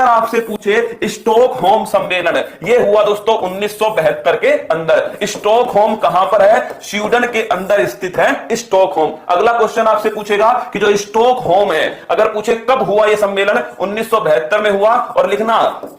अगर आपसे पूछे स्टॉकहोम सम्मेलन, ये हुआ दोस्तों 1972 के अंदर। स्टॉकहोम कहां पर है? स्वीडन के अंदर स्थित है स्टॉकहोम। अगला क्वेश्चन आपसे पूछेगा कि जो स्टॉकहोम है, अगर पूछे कब हुआ यह सम्मेलन, 1972 में हुआ। और लिखना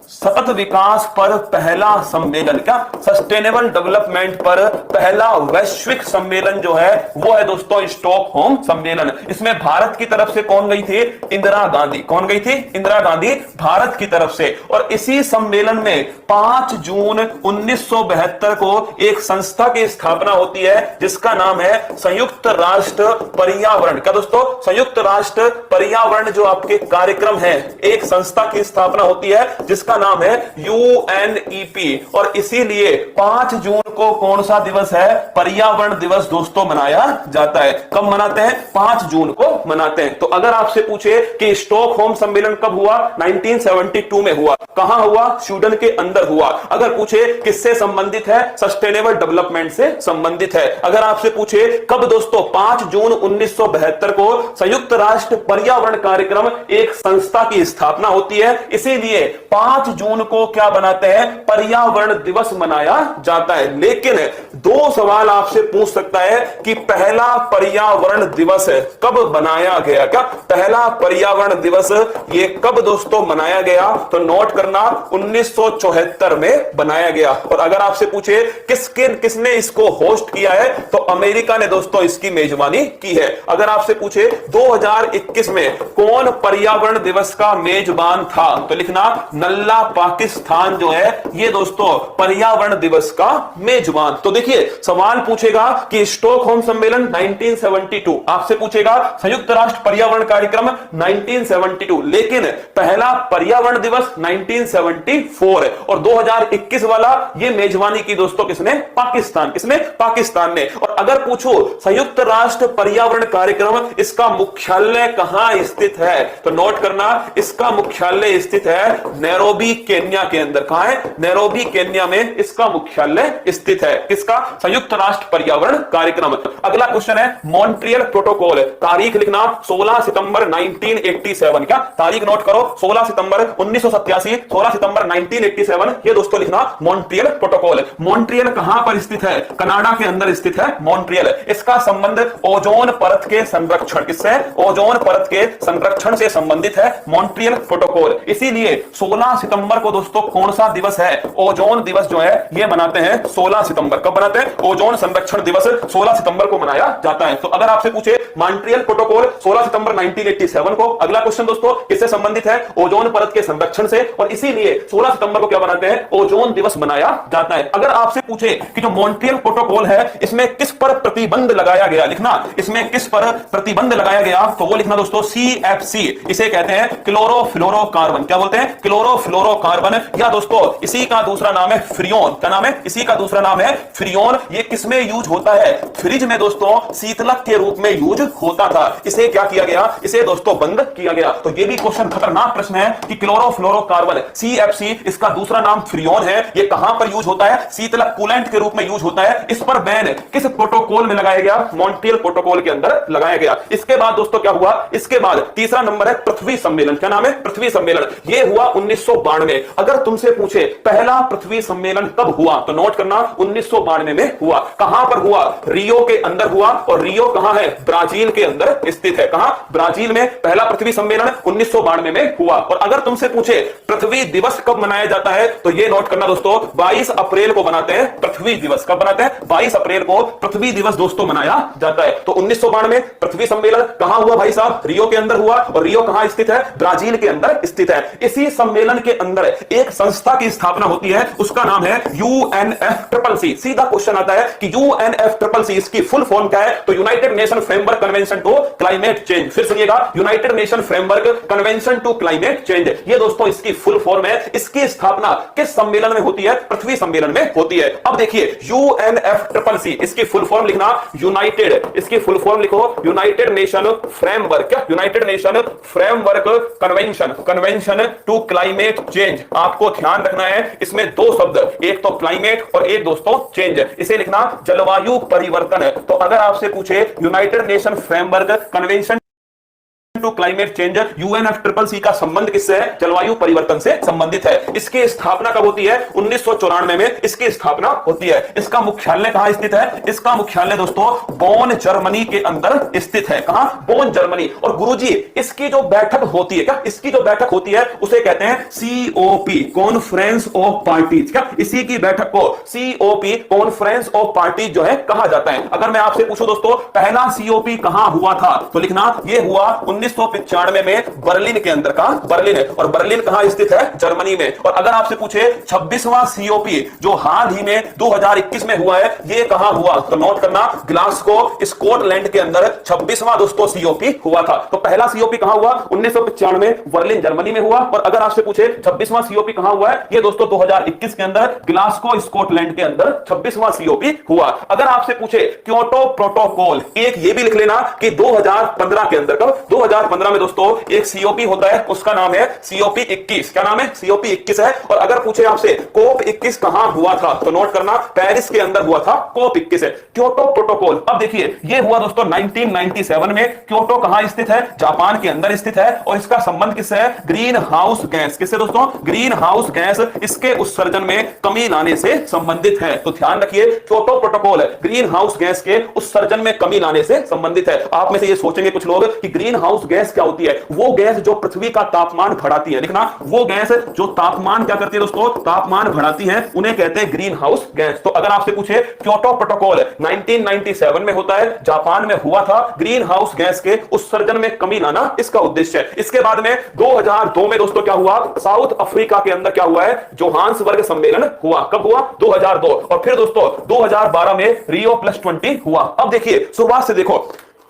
सतत विकास पर पहला सम्मेलन, क्या सस्टेनेबल डेवलपमेंट पर पहला वैश्विक सम्मेलन जो है वो है दोस्तों स्टॉकहोम सम्मेलन। इसमें भारत की तरफ से कौन गई थी? इंदिरा गांधी। कौन गई थी? इंदिरा गांधी भारत की तरफ से। और इसी सम्मेलन में 5 जून 1972 को एक संस्था की स्थापना होती है जिसका नाम है संयुक्त राष्ट्र पर्यावरण। क्या दोस्तों? संयुक्त राष्ट्र पर्यावरण जो आपके कार्यक्रम है, एक संस्था की स्थापना होती है जिसका नाम है यूएनईपी। और इसीलिए 5 जून को कौन सा दिवस है? पर्यावरण दिवस दोस्तों मनाया जाता है। कब मनाते हैं? 5 जून को मनाते हैं। तो अगर आपसे पूछे कि स्टॉकहोम सम्मेलन कब हुआ? 1972 में हुआ। कहां हुआ? स्वीडन के अंदर हुआ। अगर पूछे किससे संबंधित है? सस्टेनेबल डेवलपमेंट से संबंधित है। अगर आपसे पूछे कब दोस्तों? 5 जून 1972 को संयुक्त राष्ट्र पर्यावरण कार्यक्रम एक संस्था की स्थापना होती है, इसीलिए 5 जून को क्या बनाते हैं? पर्यावरण दिवस मनाया जाता है। लेकिन 2 सवाल आपसे पूछ सकता है कि पहला पर्यावरण दिवस कब बनाया गया? क्या पहला पर्यावरण दिवस ये कब दोस्तों मनाया गया? तो नोट करना 1974 में बनाया गया। और अगर आपसे पूछे किसने इसको होस्ट किया है, तो अमेरिका ने दोस्तों इसकी मेजबानी की है। अगर आपसे पूछे 2021 में कौन पर्यावरण दिवस का मेजबान था, तो लिखना नल्ला पाकिस्तान जो है ये दोस्तों पर्यावरण दिवस का मेजबान। तो देखिए सवाल पूछेगा कि स्टॉकहोम सम्मेलन 1972, आपसे पूछेगा संयुक्त राष्ट्र पर्यावरण कार्यक्रम 1972, लेकिन पहला पर्यावरण दिवस 1974 है। और 2021 वाला ये मेजबानी की दोस्तों किसने? पाकिस्तान। किसने? पाकिस्तान ने। और अगर पूछो संयुक्त राष्ट्र पर्यावरण कार्यक्रम इसका मुख्यालय कहां स्थित है, तो नोट करना इसका मुख्यालय स्थित है नैरोबी केन्या के अंदर। कहां है? नैरोबी केन्या में इसका मुख्यालय स्थित है। किसका? संयुक्त राष्ट्र पर्यावरण कार्यक्रम। अगला क्वेश्चन है मॉन्ट्रियल प्रोटोकॉल। तारीख लिखना 16 सितंबर 1987। क्या तारीख नोट करो? 16 सितंबर 1987, 16 सितंबर 1987 ये दोस्तों लिखना मॉन्ट्रियल प्रोटोकॉल। मॉन्ट्रियल कहां पर स्थित है? कनाडा के अंदर स्थित है मॉन्ट्रियल। इसका संबंध ओजोन परत के संरक्षण, किससे? ओजोन परत के संरक्षण से संबंधित है मॉन्ट्रियल प्रोटोकॉल। इसीलिए 16 सितंबर को दोस्तों कौन सा दिवस है? ओजोन दिवस जो है ये मनाते हैं 16 सितंबर। कब मनाते हैं? ओजोन संरक्षण दिवस 16 सितंबर को मनाया जाता है। तो अगर आपसे पूछे मॉन्ट्रियल प्रोटोकॉल 16 सितंबर 1987 को, अगला क्वेश्चन दोस्तों किससे संबंधित है? ओजोन परत के संरक्षण से। और इसीलिए 16 सितंबर को क्या बनाते हैं? ओजोन दिवस मनाया जाता है। अगर आपसे पूछे कि जो मॉन्ट्रियल प्रोटोकॉल है इसमें किस पर प्रतिबंध लगाया गया, लिखना इसमें किस पर प्रतिबंध लगाया गया, तो वो लिखना दोस्तों CFC। इसे कहते हैं क्लोरोफ्लोरोकार्बन। क्या बोलते हैं? क्लोरोफ्लोरोकार्बन। या दोस्तों इसी का दूसरा नाम है फ्रियोन। क्या नाम है? इसी का दूसरा नाम है फ्रियोन। ये किसमें यूज होता है? फ्रिज में दोस्तों शीतलक के रूप में यूज होता था। इसे क्या किया गया? इसे दोस्तों बंद किया गया। तो ये भी क्वेश्चन खतरनाक प्रश्न है कि क्लोरोफ्लोरोकार्बन CFC इसका दूसरा नाम फ्रियोन है, ये कहां पर यूज होता है? शीतलक कूलेंट के रूप में यूज होता है। इस पर बैन किस प्रोटोकॉल में लगाया गया? मॉन्ट्रियल प्रोटोकॉल के अंदर लगाया गया। इसके बाद दोस्तों क्या हुआ? इसके बाद तीसरा नंबर है पृथ्वी सम्मेलन। क्या नाम है? पृथ्वी सम्मेलन। ये हुआ 1992। अगर तुमसे पूछे पहला पृथ्वी सम्मेलन कब हुआ, तो नोट करना 1992 में हुआ। कहां पर हुआ? रियो के अंदर हुआ। और रियो कहां है? ब्राजील के अंदर स्थित है। कहां? ब्राजील में पहला पृथ्वी सम्मेलन 1992 में हुआ। और अगर तुमसे पूछे पृथ्वी दिवस कब मनाया जाता है, तो ये नोट करना दोस्तों 22 अप्रैल को बनाते हैं पृथ्वी दिवस। कब बनाते हैं? 22 अप्रैल को पृथ्वी दिवस दोस्तों मनाया जाता है। तो 1992 पृथ्वी सम्मेलन कहां हुआ भाई साहब? रियो के अंदर हुआ। और रियो कहां स्थित है? ब्राजील के अंदर स्थित है। इसी सम्मेलन के अंदर एक संस्था की स्थापना होती है, उसका नाम है UNFCCC। सीधा क्वेश्चन आता है कि UNFCCC इसकी फुल फॉर्म क्या है? तो United Nation Framework Convention to Climate Change. फिर सुनिएगा, United Nation Framework Convention to Climate Change, ये दोस्तों इसकी फुल फॉर्म है। इसकी स्थापना किस सम्मेलन में होती है? पृथ्वी सम्मेलन में होती है। अब देखिए UNFCCC इसकी फुल फॉर्म लिखना यूनाइटेड, इसकी फुल फॉर्म लिखो यूनाइटेड नेशन फ्रेमवर्क। क्या? United Nation Framework Convention, Convention to Climate Change. आपको ध्यान रखना है इसमें 2 शब्द, एक तो क्लाइमेट और एक दोस्तों चेंज। इसे लिखना जलवायु परिवर्तन। तो अगर आपसे पूछे United Nation Framework Convention to Climate Change, UNFCCC का संबंध किससे है? जलवायु परिवर्तन से संबंधित है। इसकी स्थापना कब होती है? 1994 में इसकी स्थापना होती है। इसका मुख्यालय कहां स्थित है? इसका मुख्यालय दोस्तों बोन जर्मनी के अंदर स्थित है। कहां? Bone Germany. और गुरुजी इसकी जो बैठक होती है, क्या इसकी जो बैठक होती है उसे कहते हैं COP, कॉन्फ्रेंस ऑफ पार्टीज। क्या इसी की बैठक को COP, कॉन्फ्रेंस ऑफ पार्टीज जो है कहा जाता है। अगर मैं आपसे पूछूं दोस्तों पहला COP कहां हुआ था, तो लिखना यह हुआ 1995 में बर्लिन के अंदर। का बर्लिन है, और बर्लिन कहां स्थित है? जर्मनी में। और अगर आपसे पूछे 26वां COP जो हाल ही में 2021 में हुआ है, यह कहां हुआ, तो नोट करना ग्लासगो स्कॉटलैंड के अंदर 26वां दोस्तों COP हुआ था। तो पहला COP कहां हुआ? 1995 में बर्लिन जर्मनी में हुआ। और अगर आपसे पूछे 26वां COP कहां हुआ है, यह दोस्तों 2021 के अंदर ग्लासगो स्कॉटलैंड के अंदर 26वां COP हुआ। अगर आपसे पूछे क्योटो प्रोटोकॉल, एक ये भी लिख लेना कि 2015 के अंदर, कब? 2015 में दोस्तों एक COP होता है, उसका नाम है COP 21। क्या नाम है? COP 21 है। और अगर पूछे आपसे COP 21 कहां हुआ था, तो नोट करना पेरिस के अंदर हुआ था। COP 21 है। क्योटो प्रोटोकॉल, अब देखिए यह हुआ दोस्तों 1997 में। क्योटो कहां स्थित है? जापान के अंदर स्थित है। और इसका संबंध किससे है? Green house gas. किससे दोस्तों? ग्रीन हाउस गैस, इसके उत्सर्जन में कमी लाने से संबंधित है। तो ध्यान रखिए Kyoto protocol green house gas के उत्सर्जन में कमी लाने से संबंधित है। आप में से ये सोचेंगे कुछ लोग कि ग्रीन हाउस गैस क्या होती है? वो गैस जो पृथ्वी का तापमान बढ़ाती है। लिखना वो गैस जो तापमान क्या करती है दोस्तों? तापमान बढ़ाती है, उन्हें कहते हैं ग्रीन हाउस गैस। तो अगर आपसे पूछे क्योटो प्रोटोकॉल 1997 में होता है, जापान में हुआ था, ग्रीन हाउस गैस के उत्सर्जन में कमी लाना इसका उद्देश्य है। इसके बाद में 2002 में दोस्तों क्या हुआ? साउथ अफ्रीका के अंदर क्या हुआ है? जोहान्सबर्ग सम्मेलन हुआ। कब हुआ? 2002। और फिर दोस्तों 2012 में रियो +20 हुआ। अब देखिए शुरुआत से देखो,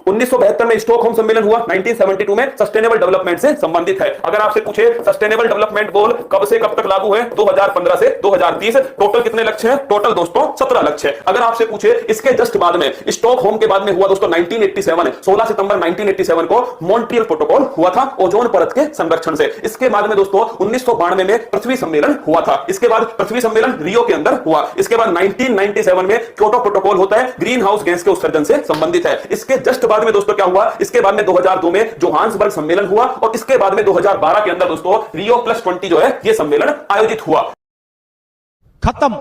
1972 में स्टॉकहोम सम्मेलन हुआ, 1972 में सस्टेनेबल डेवलपमेंट से संबंधित है। अगर आपसे पूछे सस्टेनेबल डेवलपमेंट गोल कब से कब तक लागू है? 2015 से 2030। टोटल कितने लक्ष्य हैं? टोटल दोस्तों 17 लक्ष्य है। अगर आपसे पूछे इसके जस्ट बाद में स्टॉकहोम के बाद में हुआ दोस्तों 1987, 16 सितंबर 1987 को मॉन्ट्रियल प्रोटोकॉल हुआ था ओजोन परत के संरक्षण से। इसके बाद में दोस्तों 1992 में पृथ्वी सम्मेलन हुआ था। इसके बाद पृथ्वी सम्मेलन रियो के अंदर हुआ। इसके बाद 1997 में क्योटो प्रोटोकॉल होता है, ग्रीन हाउस गैस के उत्सर्जन से संबंधित है। इसके जस्ट बाद में दोस्तों क्या हुआ? इसके बाद में 2002 में जोहान्सबर्ग सम्मेलन हुआ। और इसके बाद में 2012 के अंदर दोस्तों रियो +20 जो है यह सम्मेलन आयोजित हुआ। खत्म।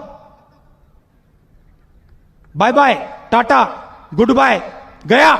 Bye bye, tata, good bye, गया।